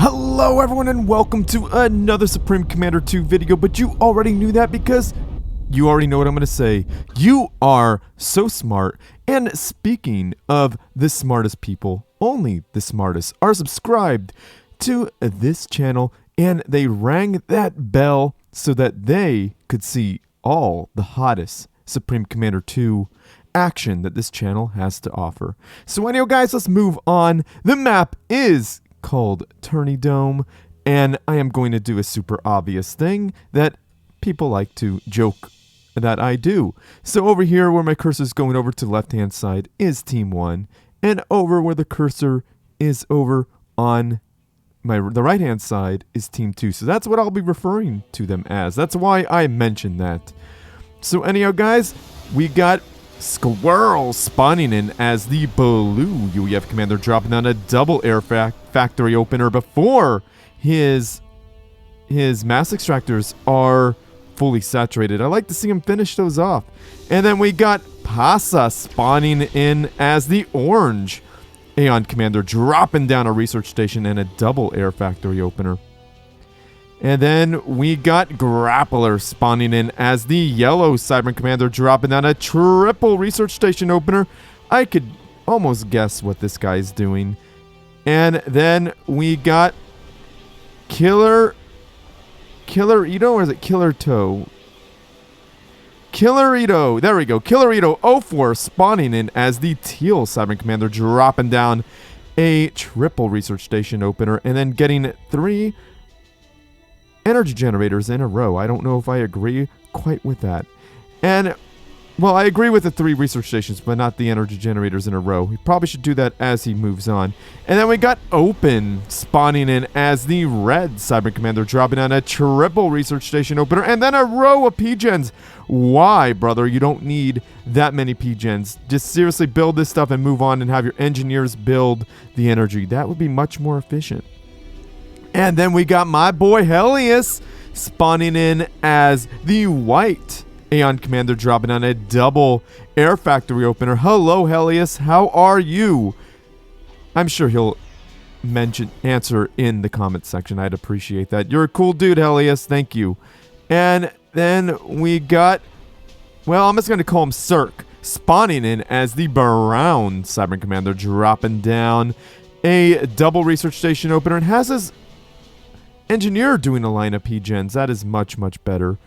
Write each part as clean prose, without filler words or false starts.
Hello everyone and welcome to another Supreme Commander 2 video, but you already knew that because you already know what I'm going to say. You are so smart, and speaking of the smartest people, only the smartest are subscribed to this channel, and they rang that bell so that they could see all the hottest Supreme Commander 2 action that this channel has to offer. So anyway guys, let's move on. The map is called Tourney Dome, and I am going to do a super obvious thing that people like to joke that I do. So over here where my cursor is going over to the left hand side is Team 1, and over where the cursor is over on the right hand side is Team 2. So that's what I'll be referring to them as. That's why I mentioned that. So anyhow guys, we got Squirrel spawning in as the blue UEF commander, dropping down a double air factory opener before his mass extractors are fully saturated. I like to see him finish those off. And then we got PASA spawning in as the orange Aeon commander, dropping down a research station and a double air factory opener. And then we got Grappler spawning in as the yellow Cyber Commander, dropping down a triple research station opener. I could almost guess what this guy's doing. And then we got Killerito, or is it Killerito? Killerito, there we go. Killerito 04 spawning in as the teal Cyber Commander, dropping down a triple research station opener, and then getting 3 energy generators in a row. I don't know if I agree quite with that. And, well, I agree with the 3 research stations, but not the energy generators in a row. He probably should do that as he moves on. And then we got Open spawning in as the red Cyber Commander, dropping on a triple research station opener, and then a row of P-Gens. Why, brother? You don't need that many P-Gens. Just seriously build this stuff and move on and have your engineers build the energy. That would be much more efficient. And then we got my boy Helyus spawning in as the white Aeon Commander, dropping on a double air factory opener. Hello, Helyus. How are you? I'm sure he'll answer in the comment section. I'd appreciate that. You're a cool dude, Helyus. Thank you. And then we got, well, I'm just going to call him s.e.r.k, spawning in as the brown Cyber Commander, dropping down a double research station opener, and has his engineer doing a line of P-Gens. That is much, much better.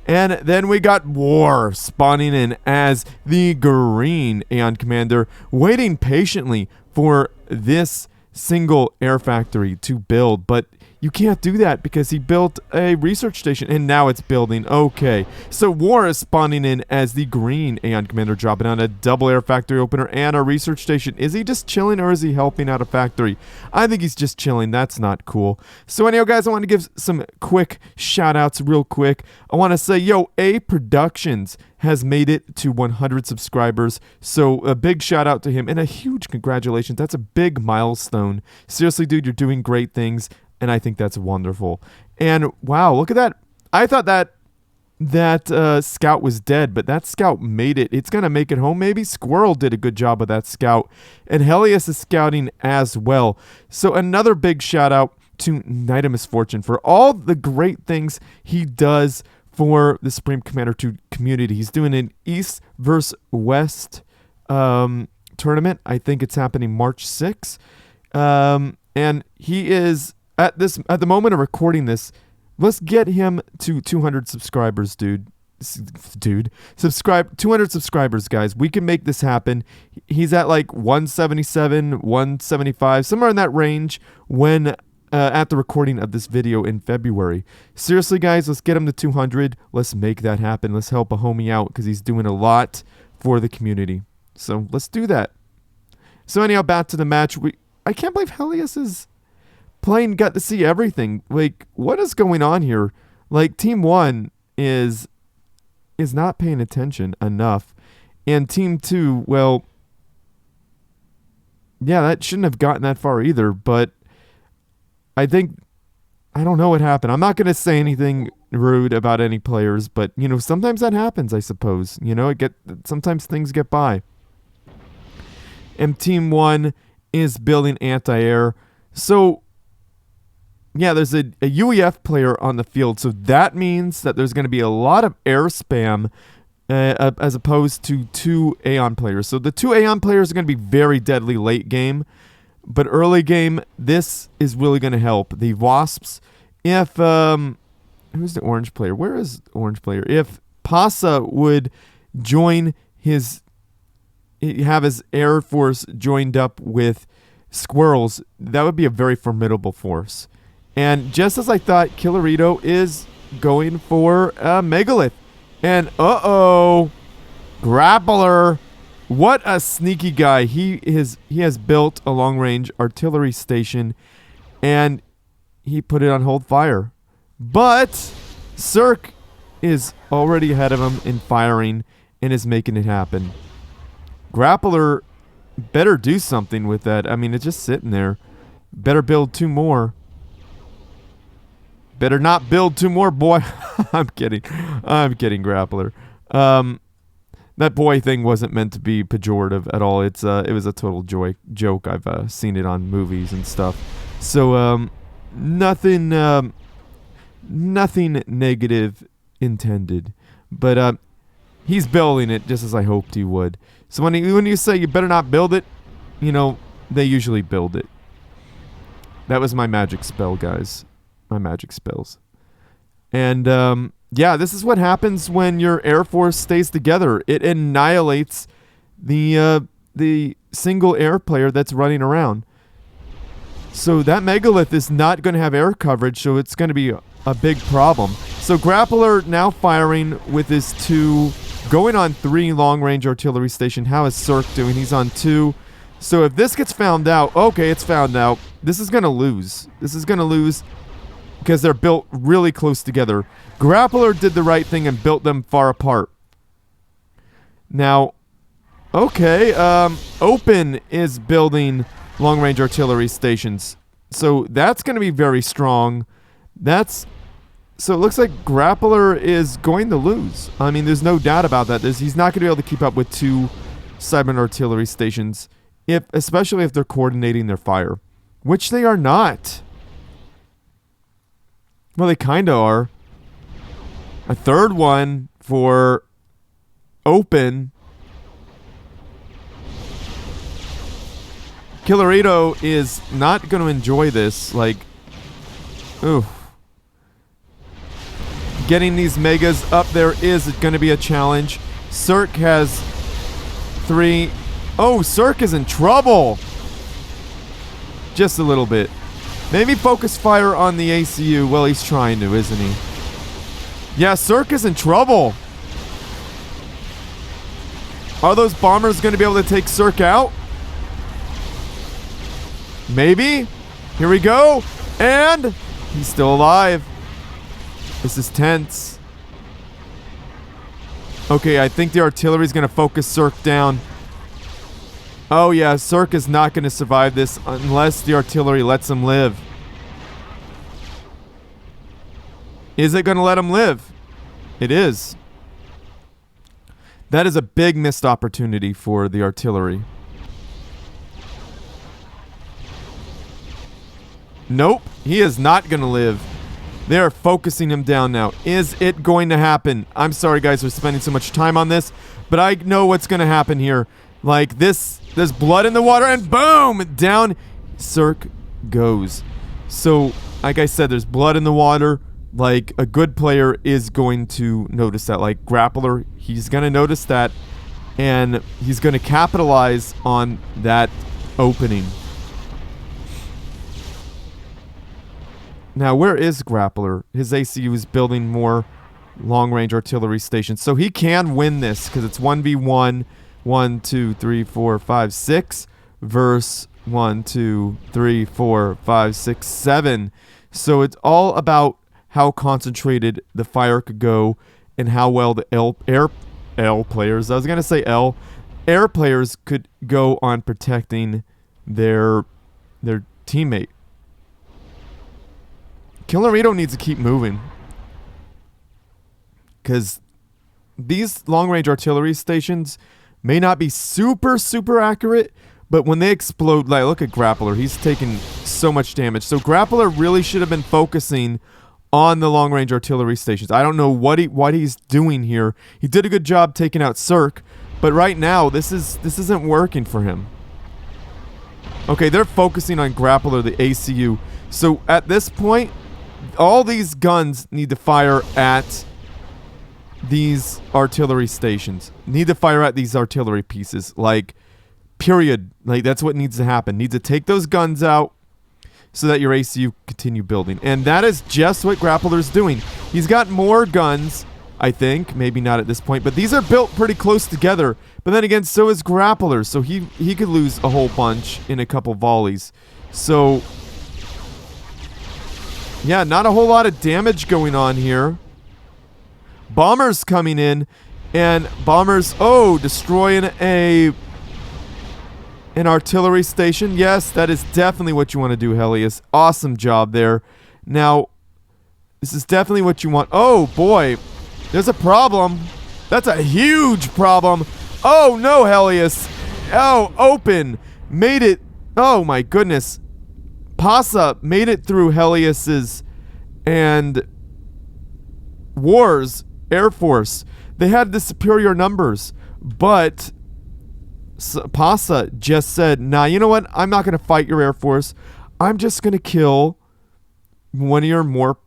And then we got War spawning in as the green Aeon Commander, waiting patiently for this single air factory to build, but you can't do that because he built a research station and now it's building. Okay, so War is spawning in as the green Aeon Commander, dropping on a double air factory opener and a research station. Is he just chilling or is he helping out a factory? I think he's just chilling. That's not cool. So anyhow guys, I want to give some quick shout outs real quick. I want to say, yo, A Productions has made it to 100 subscribers, so a big shout out to him and a huge congratulations. That's a big milestone. Seriously, dude, you're doing great things, and I think that's wonderful. And wow, look at that. I thought that scout was dead, but that scout made it. It's gonna make it home maybe. Squirrel did a good job with that scout, and Helyus is scouting as well. So another big shout out to Knight of Misfortune for all the great things he does for the Supreme Commander 2 community. He's doing an East versus West tournament. I think it's happening March 6th. And he is at the moment of recording this. Let's get him to 200 subscribers, dude. 200 subscribers, guys. We can make this happen. He's at like 177, 175, somewhere in that range when at the recording of this video in February. Seriously, guys, let's get him to 200. Let's make that happen. Let's help a homie out because he's doing a lot for the community. So let's do that. So anyhow, back to the match. I can't believe Helyus is playing got to see everything. Like, what is going on here? Like, Team 1 is not paying attention enough. And Team 2, well, yeah, that shouldn't have gotten that far either, but I don't know what happened. I'm not going to say anything rude about any players, but, you know, sometimes that happens, I suppose. You know, sometimes things get by. And Team 1 is building anti-air. So yeah, there's a UEF player on the field, so that means that there's going to be a lot of air spam as opposed to 2 Aeon players. So the 2 Aeon players are going to be very deadly late game, but early game, this is really going to help. The Wasps, if who's the orange player? Where is the orange player? If PASA would join have his Air Force joined up with Squirrels, that would be a very formidable force. And just as I thought, Killerito is going for a Megalith. And grappler. What a sneaky guy. He has built a long-range artillery station, and he put it on hold fire. But s.e.r.k is already ahead of him in firing and is making it happen. Grappler better do something with that. I mean, it's just sitting there. Better build 2 more. Better not build 2 more, boy. I'm kidding. I'm kidding, Grappler. That boy thing wasn't meant to be pejorative at all. It was a total joke. I've seen it on movies and stuff. So nothing negative intended. But he's building it just as I hoped he would. So when you say you better not build it, you know, they usually build it. That was my magic spell, guys. My magic spells. And yeah, this is what happens when your Air Force stays together. It annihilates the single air player that's running around. So that Megalith is not going to have air coverage, so it's going to be a big problem. So Grappler now firing with his 2, going on 3 long-range artillery station. How is s.e.r.k doing? He's on 2. So if this gets found out, okay, it's found out. This is going to lose. This is going to lose because they're built really close together. Grappler did the right thing and built them far apart. Now, okay, Open is building long-range artillery stations. So that's going to be very strong. So it looks like Grappler is going to lose. I mean, there's no doubt about that. He's not going to be able to keep up with 2 Cyber artillery stations, especially if they're coordinating their fire, which they are not. Well, they kind of are. A 3rd one for Open. Killerito is not going to enjoy this. Like, ooh. Getting these megas up there is going to be a challenge. s.e.r.k has 3. Oh, s.e.r.k is in trouble. Just a little bit. Maybe focus fire on the ACU. Well, he's trying to, isn't he? Yeah, s.e.r.k is in trouble. Are those bombers going to be able to take s.e.r.k out? Maybe. Here we go. And he's still alive. This is tense. Okay, I think the artillery is going to focus s.e.r.k down. Oh yeah, s.e.r.k is not going to survive this unless the artillery lets him live. Is it going to let him live? It is. That is a big missed opportunity for the artillery. Nope, he is not going to live. They are focusing him down now. Is it going to happen? I'm sorry, guys, for spending so much time on this, but I know what's going to happen here. Like this, there's blood in the water, and boom, down s.e.r.k goes. So, like I said, there's blood in the water. Like, a good player is going to notice that. Like, Grappler, he's going to notice that, and he's going to capitalize on that opening. Now, where is Grappler? His ACU is building more long-range artillery stations. So he can win this because it's 1v1, 1, 2, 3, 4, 5, 6 versus 1, 2, 3, 4, 5, 6, 7. So it's all about how concentrated the fire could go and how well the air players, I was going to say air players could go on protecting their teammate. Killerito needs to keep moving because these long-range artillery stations may not be super accurate, But when they explode, like, look at Grappler. He's taking so much damage. So Grappler really should have been focusing on the long-range artillery stations. I don't know what he's doing here. He did a good job taking out s.e.r.k, but right now this isn't working for him. Okay, they're focusing on Grappler, the ACU. So at this point, all these guns need to fire at these artillery stations. Need to fire at these artillery pieces. Like, period. Like, that's what needs to happen. Need to take those guns out so that your ACU continue building. And that is just what Grappler's doing. He's got more guns, I think. Maybe not at this point. But these are built pretty close together. But then again, so is Grappler. So he could lose a whole bunch in a couple volleys. So, yeah, not a whole lot of damage going on here. Bombers coming in. And bombers, destroying an artillery station. Yes, that is definitely what you want to do, Helyus. Awesome job there. Now, this is definitely what you want. Oh, boy. There's a problem. That's a huge problem. Oh, no, Helyus. Oh, open. Made it. Oh, my goodness. PASA made it through Helyus's and War's Air Force. They had the superior numbers, but PASA just said, nah, you know what? I'm not going to fight your Air Force. I'm just going to kill one of your more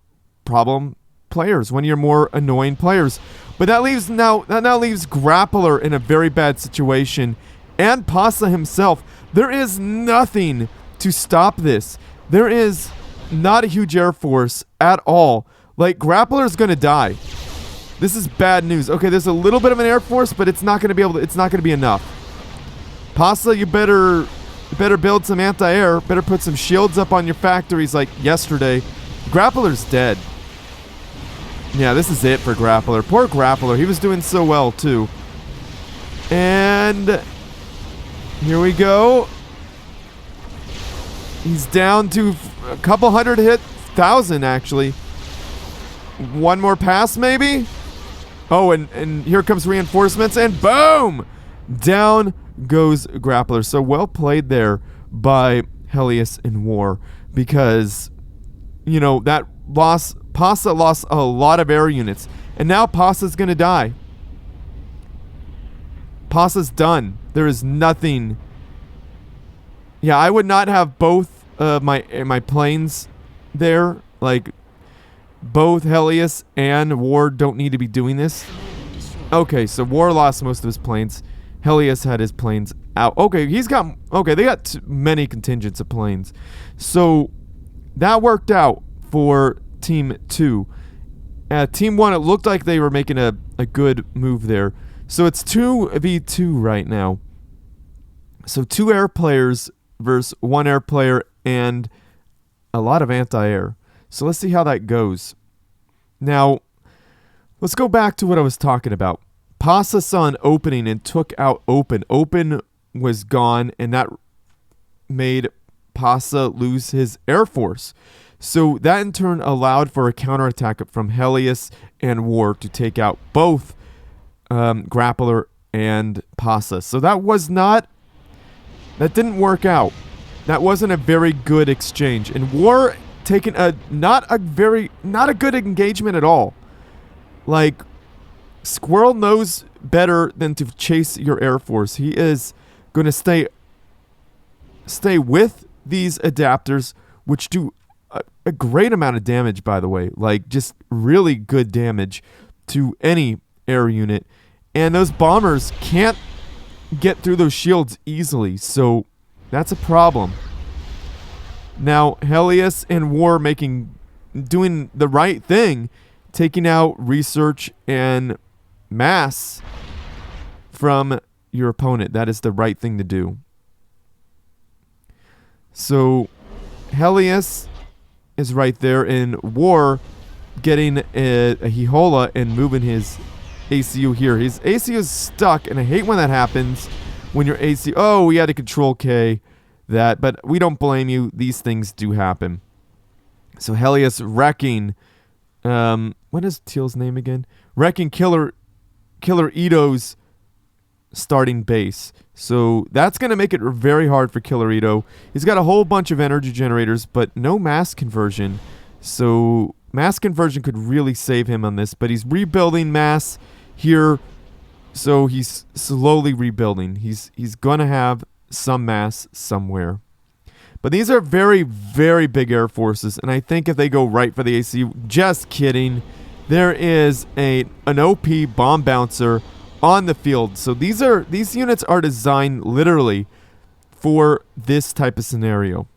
problem players, one of your more annoying players. But that now leaves Grappler in a very bad situation, and PASA himself. There is nothing to stop this. There is not a huge Air Force at all. Like, Grappler's going to die. This is bad news. Okay, there's a little bit of an Air Force, but it's not going to be it's not going to be enough. PASA, you better build some anti-air. Better put some shields up on your factories like yesterday. Grappler's dead. Yeah, this is it for Grappler. Poor Grappler. He was doing so well, too. And here we go. He's down to a couple hundred hit. 1,000, actually. One more pass, maybe? Oh, and here comes reinforcements, and boom! Down goes Grappler. So well played there by Helyus and War, because, you know, that loss, PASA lost a lot of air units, and now PASA's going to die. PASA's done. There is nothing. Yeah, I would not have both my planes there. Like, both Helyus and War don't need to be doing this. Okay, so War lost most of his planes. Helyus had his planes out. Okay, they got many contingents of planes. So that worked out for Team 2. Team 1, it looked like they were making a good move there. So it's 2v2 right now. So 2 air players versus 1 air player and a lot of anti-air. So let's see how that goes. Now, let's go back to what I was talking about. PASA saw an opening and took out Open. Open was gone, and that made PASA lose his Air Force. So that in turn allowed for a counterattack from Helyus and War to take out both Grappler and PASA. So that didn't work out. That wasn't a very good exchange. And War taking not a good engagement at all. Like, Squirrel knows better than to chase your Air Force. He is going to stay with these adapters, which do a great amount of damage, by the way. Like, just really good damage to any air unit. And those bombers can't get through those shields easily, so that's a problem. Now, Helyus and War doing the right thing, taking out research and mass from your opponent. That is the right thing to do. So, Helyus is right there in War, getting a Hehola and moving his ACU here. His ACU is stuck, and I hate when that happens. When your ACU... Oh, we had to Control K that, but we don't blame you. These things do happen. So Helyus wrecking... what is Teal's name again? Wrecking Killerito's starting base. So that's going to make it very hard for Killerito. He's got a whole bunch of energy generators, but no mass conversion. So mass conversion could really save him on this, but he's rebuilding mass here. So he's slowly rebuilding. He's going to have some mass somewhere. But these are very, very big air forces, and I think if they go right for the AC, just kidding. There is an OP bomb bouncer on the field. So these units are designed literally for this type of scenario.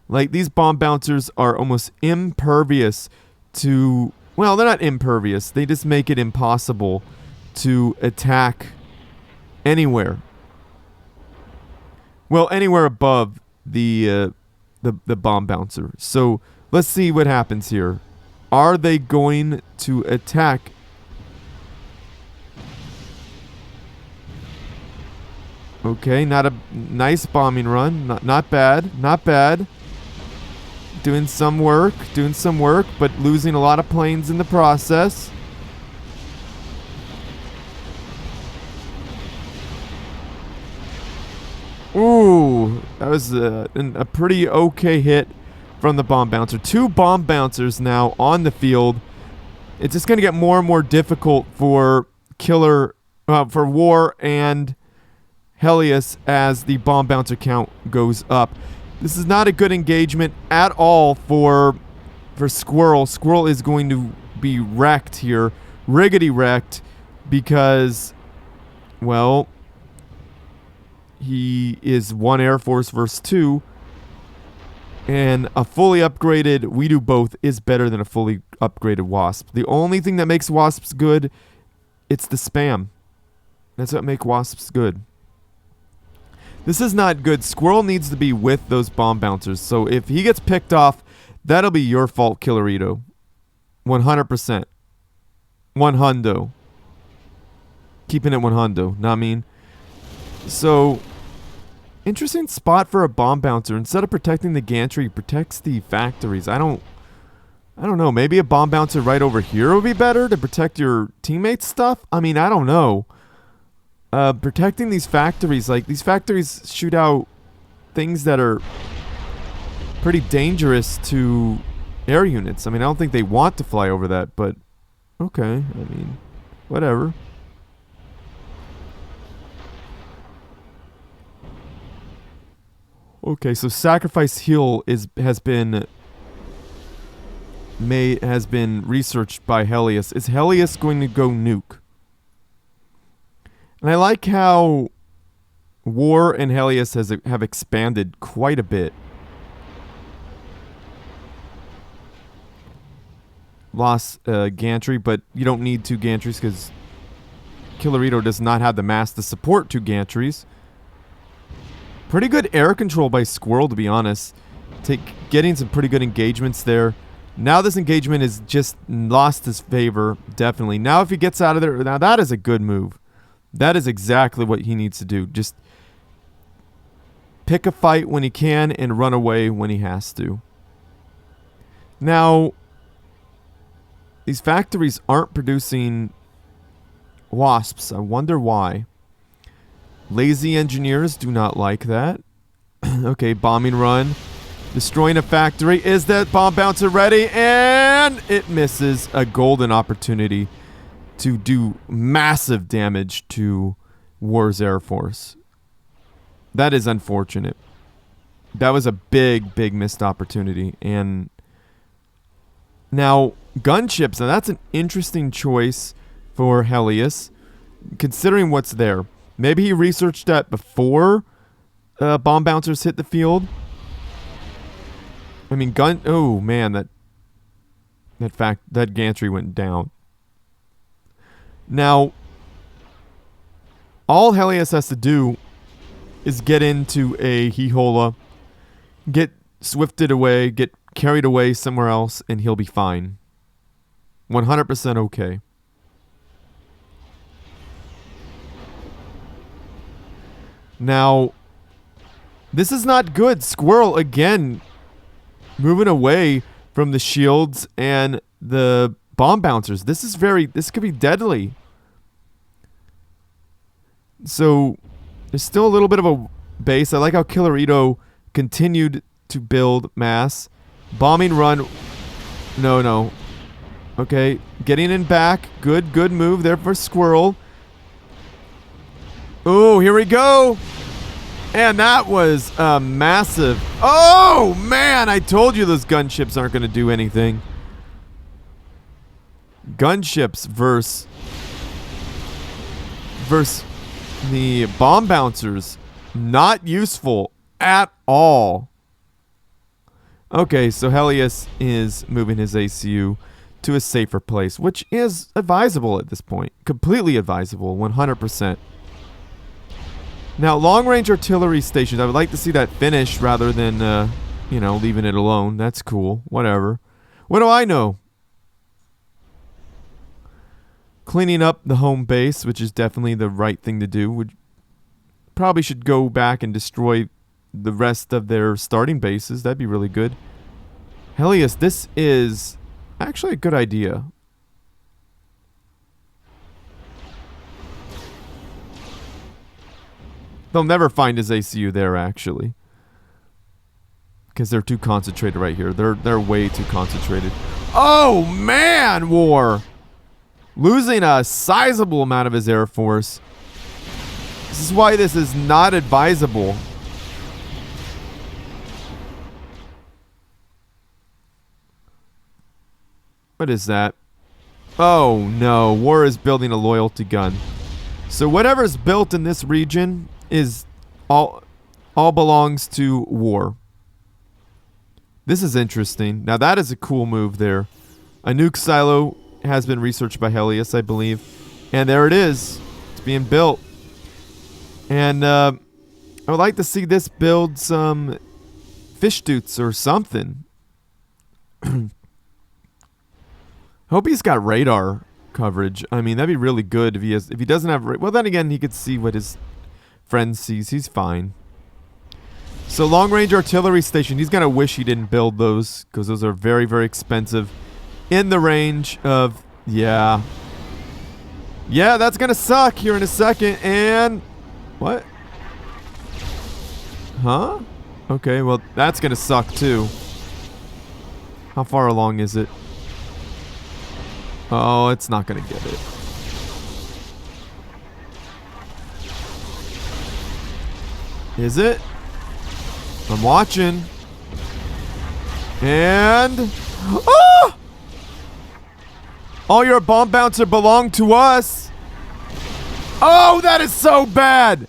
Like, these bomb bouncers are almost impervious to, well, they're not impervious. They just make it impossible to attack anywhere. Well, anywhere above the bomb bouncer. So let's see what happens here. Are they going to attack? Okay, not a nice bombing run. Not bad. Not bad. Doing some work, but losing a lot of planes in the process. Ooh, that was a pretty okay hit from the bomb bouncer. 2 bomb bouncers now on the field. It's just going to get more and more difficult for for War and Helius as the bomb bouncer count goes up. This is not a good engagement at all for Squirrel. Squirrel is going to be wrecked here, riggedy wrecked, because, well, he is 1 Air Force versus 2. And a fully upgraded We Do Both is better than a fully upgraded Wasp. The only thing that makes Wasps good, it's the spam. That's what makes Wasps good. This is not good. Squirrel needs to be with those bomb bouncers. So if he gets picked off, that'll be your fault, Killerito. 100%. 100. Keeping it 100. Not mean. So, interesting spot for a bomb bouncer. Instead of protecting the gantry, he protects the factories. I don't know. Maybe a bomb bouncer right over here would be better to protect your teammates' stuff? I mean, I don't know. Protecting these factories, like, these factories shoot out things that are pretty dangerous to air units. I mean, I don't think they want to fly over that, but okay. I mean, whatever. Okay, so Sacrifice Heal has been researched by Helius. Is Helius going to go nuke? And I like how War and Helius have expanded quite a bit. Lost gantry, but you don't need 2 gantries because Killerito does not have the mass to support 2 gantries. Pretty good air control by Squirrel, to be honest. Getting some pretty good engagements there. Now this engagement is just lost his favor, definitely. Now if he gets out of there, now that is a good move. That is exactly what he needs to do. Just pick a fight when he can and run away when he has to. Now, these factories aren't producing wasps. I wonder why. Lazy engineers do not like that. Okay, bombing run. Destroying a factory. Is that bomb bouncer ready? And it misses a golden opportunity to do massive damage to War's Air Force. That is unfortunate. That was a big, big missed opportunity. And now, gunships. Now, that's an interesting choice for Helius, considering what's there. Maybe he researched that before bomb bouncers hit the field. I mean, oh, man, that gantry went down. Now, all Helius has to do is get into a Hehola, get swifted away, get carried away somewhere else, and he'll be fine. 100% okay. Now, this is not good. Squirrel, again, moving away from the shields and the bomb bouncers. This could be deadly. So there's still a little bit of a base. I like how Killerito continued to build mass. Bombing run. No. Okay, getting in back. Good move there for Squirrel. Oh, here we go. And that was massive. Oh, man, I told you those gunships aren't going to do anything. Gunships versus the bomb bouncers. Not useful at all. Okay, so Helius is moving his ACU to a safer place, which is advisable at this point. Completely advisable, 100%. Now, long-range artillery stations, I would like to see that finish rather than, leaving it alone. That's cool. Whatever. What do I know? Cleaning up the home base, which is definitely the right thing to do. Probably should go back and destroy the rest of their starting bases. That'd be really good. Helius, this is actually a good idea. They'll never find his ACU there, actually. Because they're too concentrated right here. They're way too concentrated. Oh, man, War! Losing a sizable amount of his Air Force. This is why this is not advisable. What is that? Oh, no. War is building a loyalty gun. So whatever's built in this region is all belongs to War. This is interesting. Now that is a cool move there. A nuke silo has been researched by Helius, I believe. And there it is. It's being built. And I would like to see this build some fish doots or something. Hope he's got radar coverage. I mean, that'd be really good if he doesn't have. Well, then again, he could see what his friend sees. He's fine. So long-range artillery station. He's gonna wish he didn't build those because those are very, very expensive. In the range of yeah, that's gonna suck here in a second. And what? Huh? Okay, well that's gonna suck too. How far along is it? Oh, it's not gonna get it. Is it? I'm watching. And oh! All your bomb bouncer belong to us. Oh, that is so bad.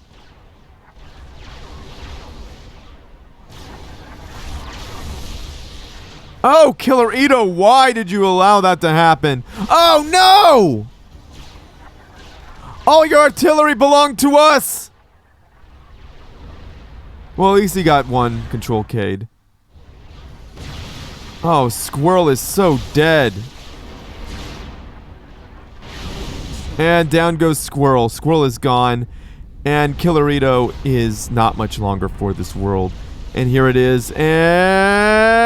Oh, Killerito, why did you allow that to happen? Oh, no! All your artillery belonged to us! Well, at least he got one control K'd. Oh, Squirrel is so dead. And down goes Squirrel. Squirrel is gone. And Killerito is not much longer for this world. And here it is. And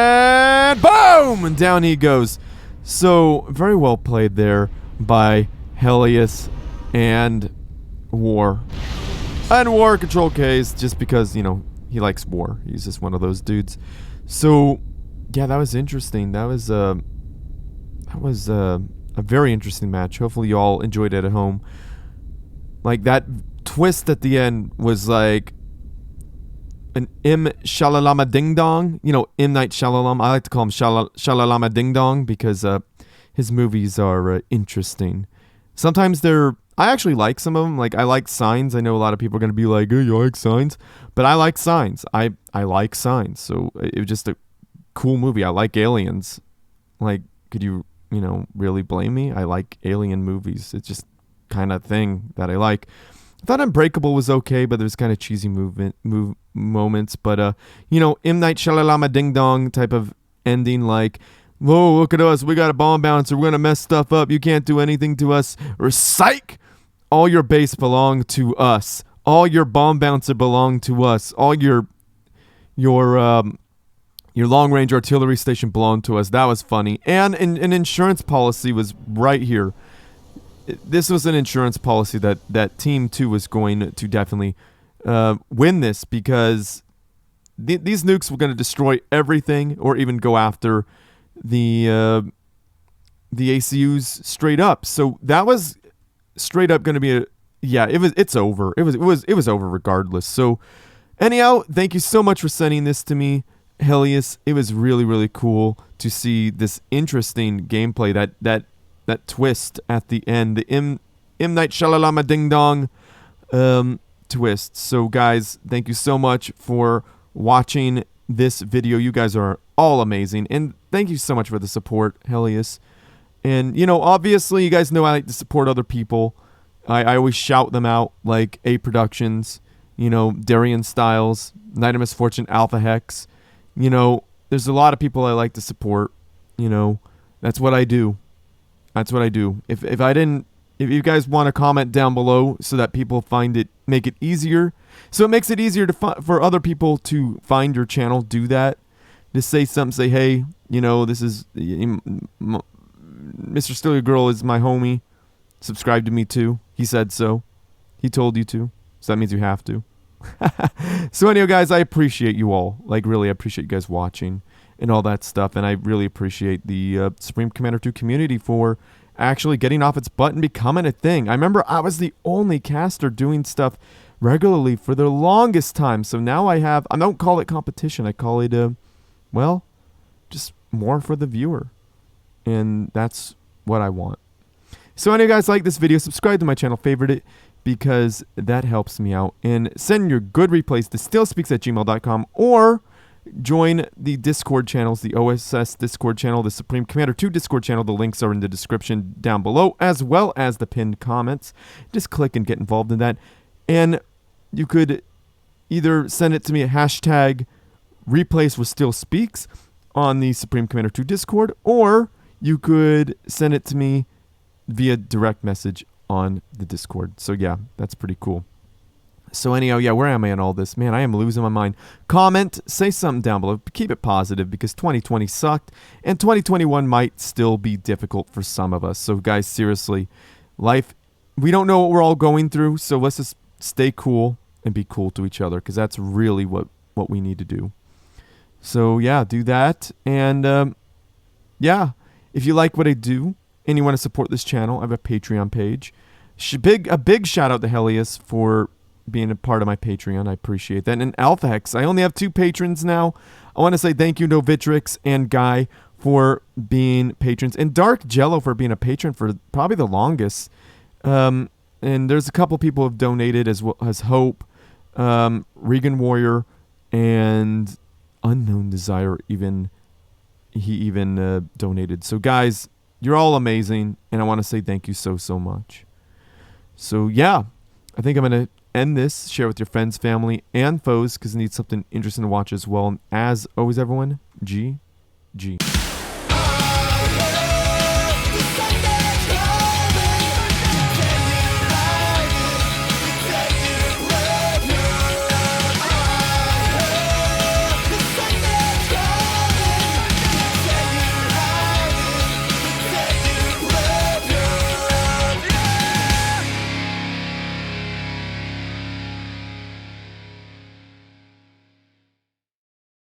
boom! And down he goes. So, very well played there by Helius and War. And War control Ks just because, he likes war. He's just one of those dudes. So, yeah, that was interesting. That was a very interesting match. Hopefully you all enjoyed it at home. Like, that twist at the end was like an M. Shalalama Ding Dong. M. Night Shyamalan. I like to call him Shalalama Ding Dong because his movies are interesting. Sometimes I actually like some of them. Like, I like Signs. I know a lot of people are going to be like, hey, you like Signs? But I like Signs. I like Signs. So it was just a cool movie. I like aliens. Like, could you really blame me? I like alien movies. It's just kind of thing that I like. I thought Unbreakable was okay, but there's kind of cheesy moments. But, M. Night Shyamalan Ding Dong type of ending, like, whoa, look at us. We got a bomb bouncer. We're going to mess stuff up. You can't do anything to us. Or psych! All your base belong to us. All your bomb bouncer belong to us. All your long-range artillery station belonged to us. That was funny. And an insurance policy was right here. this was an insurance policy that Team 2 was going to definitely win this, because these nukes were going to destroy everything, or even go after the ACUs straight up. So that was straight up going to be it's over. It was over regardless. So anyhow, thank you so much for sending this to me, Helyus. It was really, really cool to see this interesting gameplay, that twist at the end, the M Night Shyamalama Ding Dong twist. So guys, thank you so much for watching this video. You guys are all amazing, and thank you so much for the support, Helyus. And obviously you guys know I like to support other people. I always shout them out, like A Productions, Darian Styles, Night of Misfortune, Alpha Hex. There's a lot of people I like to support. That's what I do. That's what I do. If you guys want to comment down below so that people make it easier. So it makes it easier for other people to find your channel, do that. Just say something, say, hey, this is, Mr. Steal Your Girl is my homie. Subscribe to me too. He said so. He told you to. So that means you have to. So anyway, guys, I appreciate you all. Like, really, I appreciate you guys watching and all that stuff. And I really appreciate the Supreme Commander 2 community for actually getting off its butt and becoming a thing. I remember I was the only caster doing stuff regularly for the longest time. So now I don't call it competition. I call it, just more for the viewer. And that's what I want. So anyway, guys, like this video, subscribe to my channel, favorite it, because that helps me out. And send your good replays to stillspeaks@gmail.com, or join the Discord channels, the OSS Discord channel, the Supreme Commander 2 Discord channel. The links are in the description down below, as well as the pinned comments. Just click and get involved in that. And you could either send it to me at hashtag replays with Still Speaks on the Supreme Commander 2 Discord, or you could send it to me via direct message on the Discord. So yeah, that's pretty cool. So anyhow, yeah, where am I in all this? Man, I am losing my mind. Comment, say something down below. Keep it positive, because 2020 sucked, and 2021 might still be difficult for some of us. So guys, seriously, life, we don't know what we're all going through, so let's just stay cool and be cool to each other, because that's really what we need to do. So yeah, do that. And yeah, if you like what I do and you want to support this channel, I have a Patreon page. A big shout out to Helyus for being a part of my Patreon. I appreciate that. And Alpha Hex, I only have 2 patrons now. I want to say thank you to Vitrix and Guy for being patrons, and Dark Jello for being a patron for probably the longest. And there's a couple people who have donated, as well as Hope, Regan Warrior, and Unknown Desire. He even donated. So guys, you're all amazing, and I want to say thank you so much. So yeah, I think I'm going to end this. Share with your friends, family, and foes, because you need something interesting to watch as well. And as always, everyone, GG.